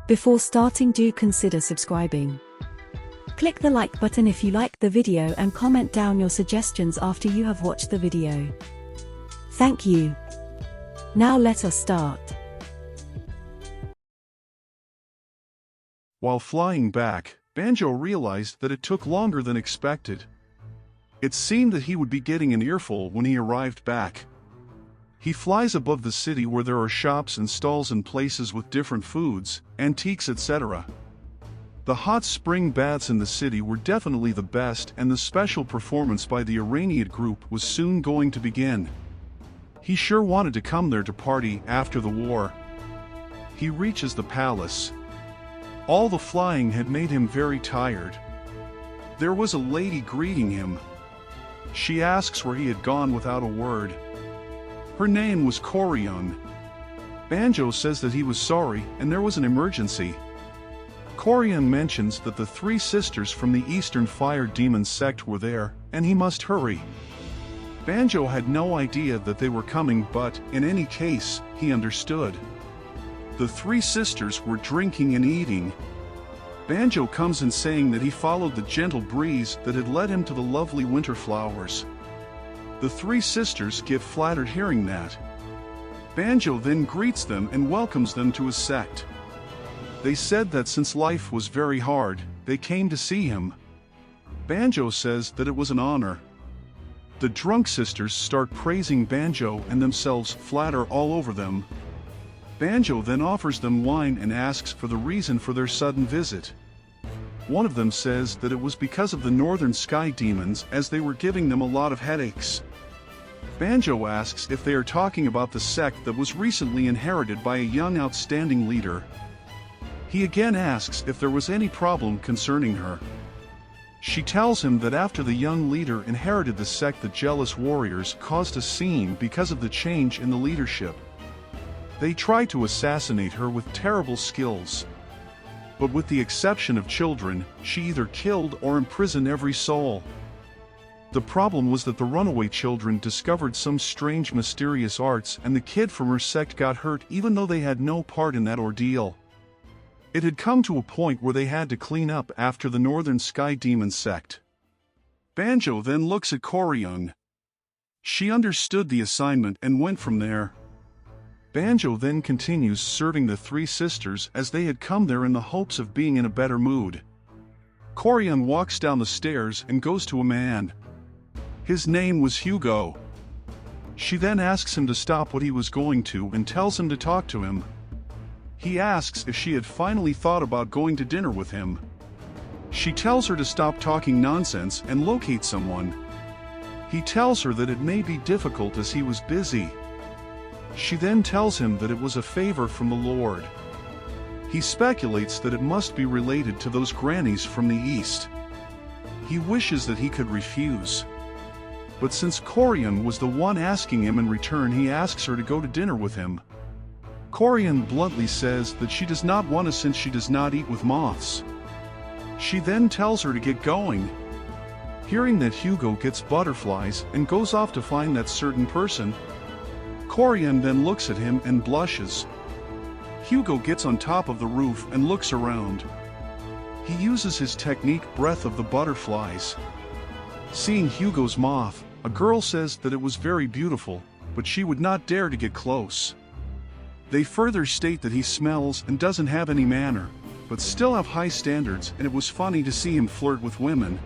Before starting, do consider subscribing. Click the like button if you liked the video and comment down your suggestions after you have watched the video. Thank you. Now let us start. While flying back, Banjo realized that it took longer than expected. It seemed that he would be getting an earful when he arrived back. He flies above the city where there are shops and stalls and places with different foods, antiques, etc. The hot spring baths in the city were definitely the best, and the special performance by the Iranian group was soon going to begin. He sure wanted to come there to party after the war. He reaches the palace. All the flying had made him very tired. There was a lady greeting him. She asks where he had gone without a word. Her name was Koryon. Banjo says that he was sorry and there was an emergency. Koryon mentions that the three sisters from the Eastern Fire Demon sect were there, and he must hurry. Banjo had no idea that they were coming, but, in any case, he understood. The three sisters were drinking and eating. Banjo comes in saying that he followed the gentle breeze that had led him to the lovely winter flowers. The three sisters get flattered hearing that. Banjo then greets them and welcomes them to his sect. They said that since life was very hard, they came to see him. Banjo says that it was an honor. The drunk sisters start praising Banjo and themselves flatter all over them. Banjo then offers them wine and asks for the reason for their sudden visit. One of them says that it was because of the northern sky demons, as they were giving them a lot of headaches. Banjo asks if they are talking about the sect that was recently inherited by a young outstanding leader. He again asks if there was any problem concerning her. She tells him that after the young leader inherited the sect, the jealous warriors caused a scene because of the change in the leadership. They tried to assassinate her with terrible skills. But with the exception of children, she either killed or imprisoned every soul. The problem was that the runaway children discovered some strange mysterious arts, and the kid from her sect got hurt even though they had no part in that ordeal. It had come to a point where they had to clean up after the Northern Sky Demon sect. Banjo then looks at Koryon. She understood the assignment and went from there. Banjo then continues serving the three sisters, as they had come there in the hopes of being in a better mood. Koryon walks down the stairs and goes to a man. His name was Hugo. She then asks him to stop what he was going to and tells him to talk to him. He asks if she had finally thought about going to dinner with him. She tells her to stop talking nonsense and locate someone. He tells her that it may be difficult as he was busy. She then tells him that it was a favor from the Lord. He speculates that it must be related to those grannies from the east. He wishes that he could refuse. But since Koryon was the one asking him in return, he asks her to go to dinner with him. Koryon bluntly says that she does not want to, since she does not eat with moths. She then tells her to get going. Hearing that Hugo gets butterflies and goes off to find that certain person, Koryon then looks at him and blushes. Hugo gets on top of the roof and looks around. He uses his technique Breath of the Butterflies. Seeing Hugo's moth, a girl says that it was very beautiful, but she would not dare to get close. They further state that he smells and doesn't have any manner, but still have high standards, and it was funny to see him flirt with women.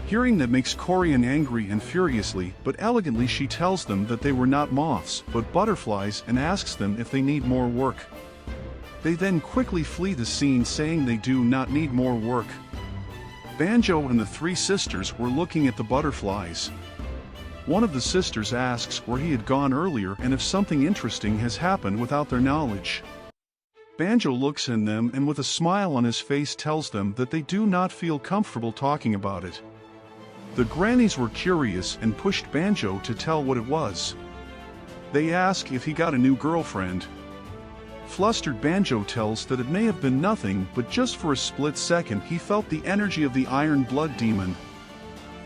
Hearing that makes Koryon angry, and furiously but elegantly she tells them that they were not moths but butterflies and asks them if they need more work. They then quickly flee the scene, saying they do not need more work. Banjo and the three sisters were looking at the butterflies. One of the sisters asks where he had gone earlier and if something interesting has happened without their knowledge. Banjo looks in them and with a smile on his face tells them that they do not feel comfortable talking about it. The grannies were curious and pushed Banjo to tell what it was. They ask if he got a new girlfriend. Flustered Banjo tells that it may have been nothing, but just for a split second he felt the energy of the Iron Blood Demon.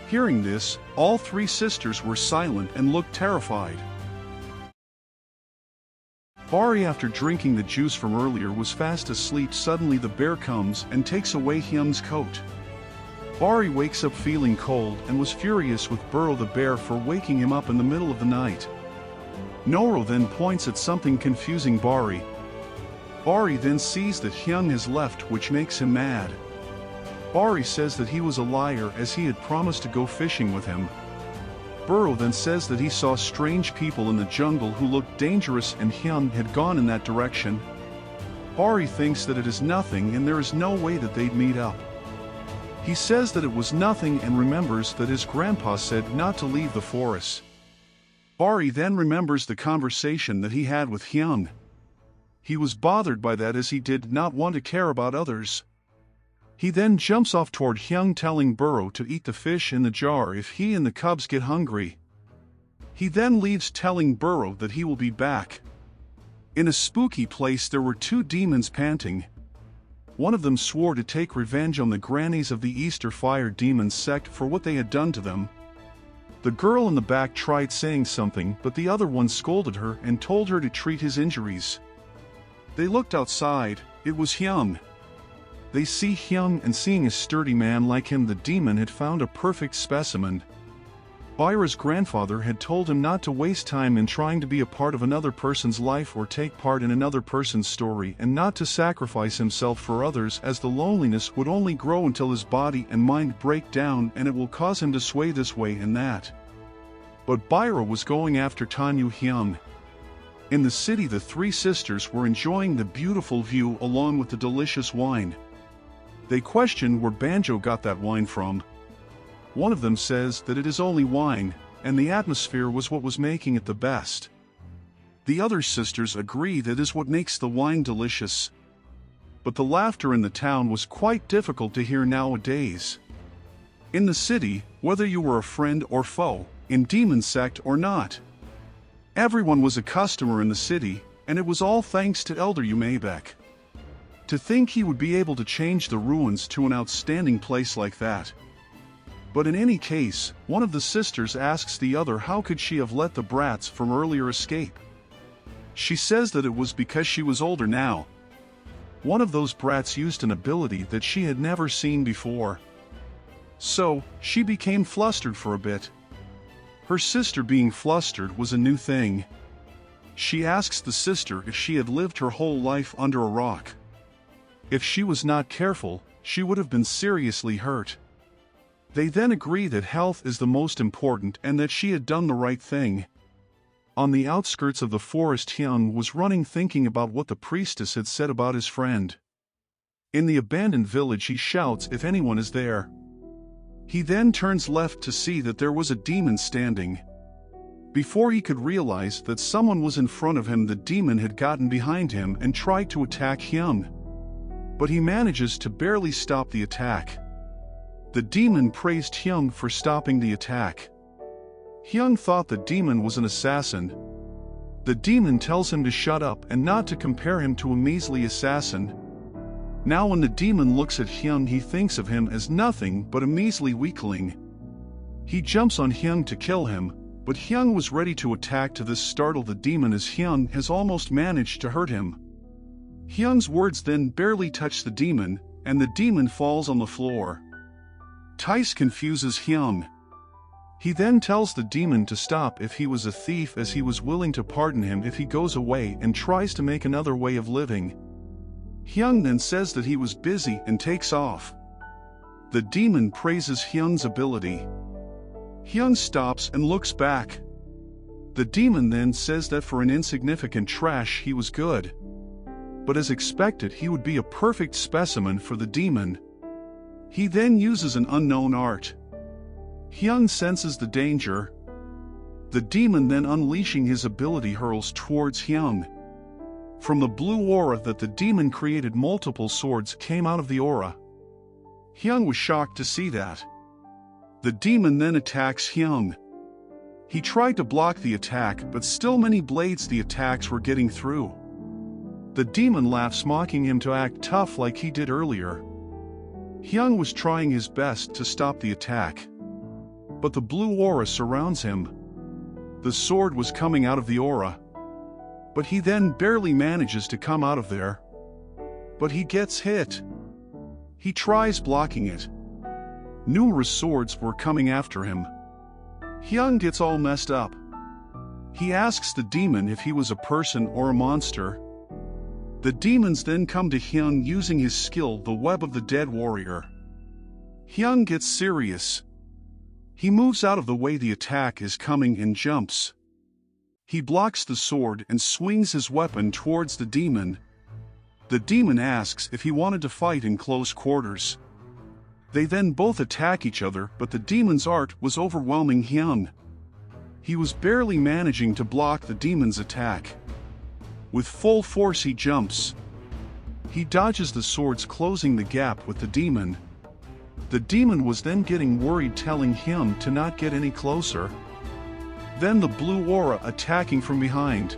Hearing this, all three sisters were silent and looked terrified. Bari, after drinking the juice from earlier, was fast asleep. Suddenly the bear comes and takes away Hyung's coat. Bari wakes up feeling cold and was furious with Biro the bear for waking him up in the middle of the night. Noro then points at something confusing Bari. Bari then sees that Hyung has left, which makes him mad. Bari says that he was a liar as he had promised to go fishing with him. Biro then says that he saw strange people in the jungle who looked dangerous and Hyung had gone in that direction. Bari thinks that it is nothing and there is no way that they'd meet up. He says that it was nothing and remembers that his grandpa said not to leave the forest. Bari then remembers the conversation that he had with Hyung. He was bothered by that as he did not want to care about others. He then jumps off toward Hyung, telling Biro to eat the fish in the jar if he and the cubs get hungry. He then leaves, telling Biro that he will be back. In a spooky place there were two demons panting. One of them swore to take revenge on the grannies of the Easter Fire Demon sect for what they had done to them. The girl in the back tried saying something, but the other one scolded her and told her to treat his injuries. They looked outside. It was Hyung. They see Hyung, and seeing a sturdy man like him, the demon had found a perfect specimen. Bira's grandfather had told him not to waste time in trying to be a part of another person's life or take part in another person's story, and not to sacrifice himself for others, as the loneliness would only grow until his body and mind break down and it will cause him to sway this way and that. But Bira was going after Tanyu Hyung. In the city, the three sisters were enjoying the beautiful view along with the delicious wine. They question where Banjo got that wine from. One of them says that it is only wine, and the atmosphere was what was making it the best. The other sisters agree that is what makes the wine delicious. But the laughter in the town was quite difficult to hear nowadays. In the city, whether you were a friend or foe, in demon sect or not, everyone was a customer in the city, and it was all thanks to Elder Yumebeck. To think he would be able to change the ruins to an outstanding place like that. But in any case, one of the sisters asks the other how could she have let the brats from earlier escape. She says that it was because she was older now. One of those brats used an ability that she had never seen before. So, she became flustered for a bit. Her sister being flustered was a new thing. She asks the sister if she had lived her whole life under a rock. If she was not careful, she would have been seriously hurt. They then agree that health is the most important and that she had done the right thing. On the outskirts of the forest, Hyung was running, thinking about what the priestess had said about his friend. In the abandoned village, he shouts if anyone is there. He then turns left to see that there was a demon standing. Before he could realize that someone was in front of him, the demon had gotten behind him and tried to attack Hyung. But he manages to barely stop the attack. The demon praised Hyung for stopping the attack. Hyung thought the demon was an assassin. The demon tells him to shut up and not to compare him to a measly assassin. Now when the demon looks at Hyung, he thinks of him as nothing but a measly weakling. He jumps on Hyung to kill him, but Hyung was ready to attack. To this startle the demon as Hyung has almost managed to hurt him. Hyung's words then barely touch the demon, and the demon falls on the floor. Tice confuses Hyung. He then tells the demon to stop if he was a thief, as he was willing to pardon him if he goes away and tries to make another way of living. Hyung then says that he was busy and takes off. The demon praises Hyung's ability. Hyung stops and looks back. The demon then says that for an insignificant trash he was good. But as expected, he would be a perfect specimen for the demon. He then uses an unknown art. Hyung senses the danger. The demon then, unleashing his ability, hurls towards Hyung. From the blue aura that the demon created, multiple swords came out of the aura. Hyung was shocked to see that. The demon then attacks Hyung. He tried to block the attack, but still many blades the attacks were getting through. The demon laughs, mocking him to act tough like he did earlier. Hyung was trying his best to stop the attack. But the blue aura surrounds him. The sword was coming out of the aura. but he then barely manages to come out of there. But he gets hit. He tries blocking it. Numerous swords were coming after him. Hyung gets all messed up. He asks the demon if he was a person or a monster. The demons then come to Hyung using his skill, the Web of the Dead Warrior. Hyung gets serious. He moves out of the way the attack is coming and jumps. He blocks the sword and swings his weapon towards the demon. The demon asks if he wanted to fight in close quarters. They then both attack each other, but the demon's art was overwhelming Hyung. He was barely managing to block the demon's attack. With full force he jumps. He dodges the swords, closing the gap with the demon. The demon was then getting worried, telling him to not get any closer. Then the blue aura attacking from behind.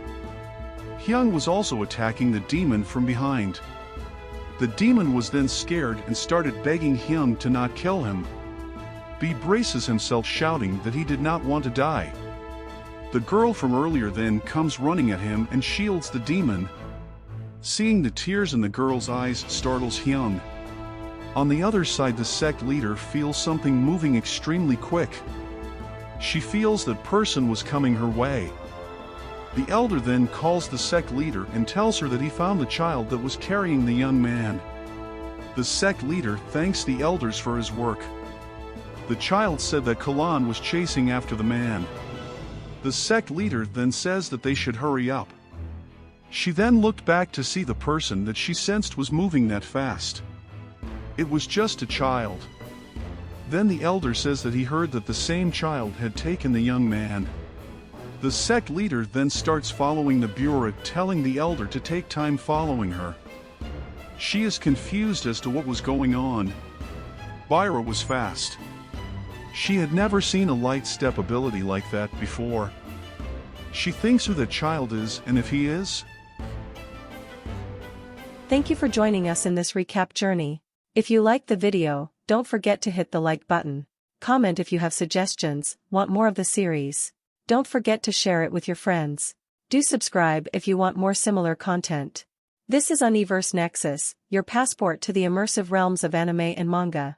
Hyung was also attacking the demon from behind. The demon was then scared and started begging him to not kill him. B braces himself, shouting that he did not want to die. The girl from earlier then comes running at him and shields the demon. Seeing the tears in the girl's eyes startles Hyung. On the other side, the sect leader feels something moving extremely quick. She feels that person was coming her way. The elder then calls the sect leader and tells her that he found the child that was carrying the young man. The sect leader thanks the elders for his work. The child said that Kalan was chasing after the man. The sect leader then says that they should hurry up. She then looked back to see the person that she sensed was moving that fast. It was just a child. Then the elder says that he heard that the same child had taken the young man. The sect leader then starts following the Bira, telling the elder to take time following her. She is confused as to what was going on. Bira was fast. She had never seen a light step ability like that before. She thinks who the child is and if he is. Thank you for joining us in this recap journey. If you liked the video, don't forget to hit the like button. Comment if you have suggestions, want more of the series. Don't forget to share it with your friends. Do subscribe if you want more similar content. This is Universe Nexus, your passport to the immersive realms of anime and manga.